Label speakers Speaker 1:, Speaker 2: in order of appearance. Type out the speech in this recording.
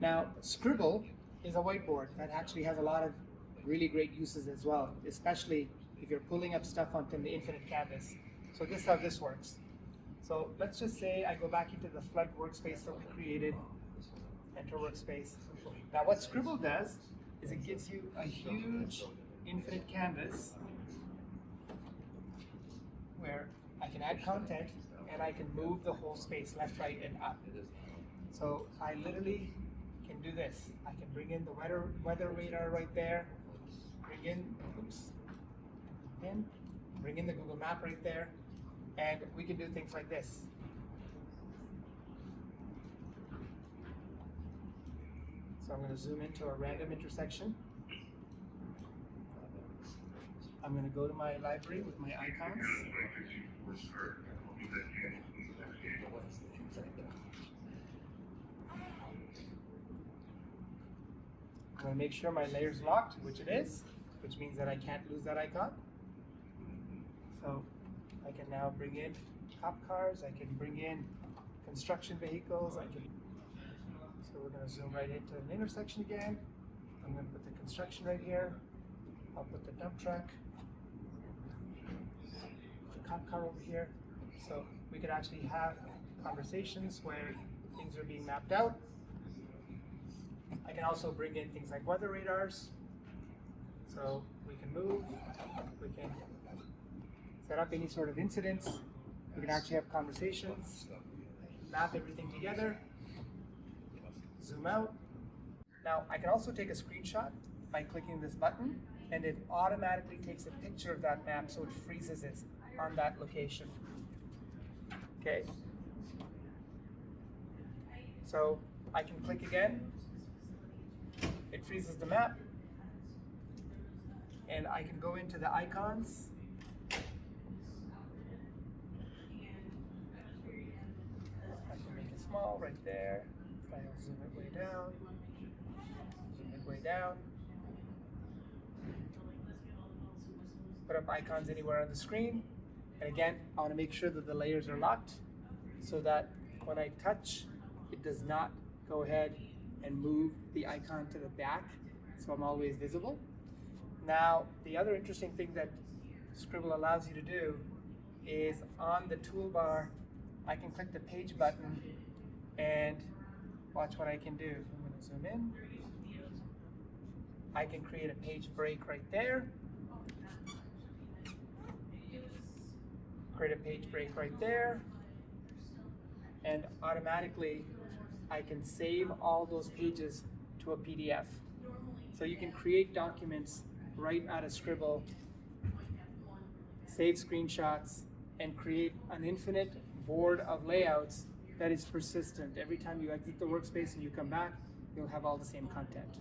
Speaker 1: Now, Scribble is a whiteboard that actually has a lot of really great uses as well, especially if you're pulling up stuff onto the infinite canvas. So this is how this works. So let's just say I go back into the flood workspace that we created, enter workspace. Now what Scribble does is it gives you a huge infinite canvas where I can add content and I can move the whole space left, right, and up. So I literally can do this. I can bring in the weather radar right there, bring in the Google map right there, and we can do things like this. So I'm going to zoom into a random intersection. I'm going to go to my library with my icons. I'm going to make sure my layer's locked, which it is, which means that I can't lose that icon. So I can now bring in cop cars, I can bring in construction vehicles, so we're going to zoom right into an intersection again. I'm going to put the construction right here. I'll put the dump truck, the cop car over here. So we could actually have conversations where things are being mapped out. I can also bring in things like weather radars. So we can move, we can set up any sort of incidents. We can actually have conversations, map everything together, zoom out. Now I can also take a screenshot by clicking this button, and it automatically takes a picture of that map so it freezes it on that location. Okay. So I can click again, it freezes the map, and I can go into the icons. I can make it small right there. I'll zoom it way down, zoom it way down. Put up icons anywhere on the screen. And again, I want to make sure that the layers are locked so that when I touch, it does not go ahead and move the icon to the back, so I'm always visible. Now, the other interesting thing that Scribble allows you to do is on the toolbar, I can click the page button and watch what I can do. I'm going to zoom in. I can create a page break right there. Create a page break right there. And automatically, I can save all those pages to a PDF. So you can create documents right out of Scribble, save screenshots, and create an infinite board of layouts that is persistent. Every time you exit the workspace and you come back, you'll have all the same content.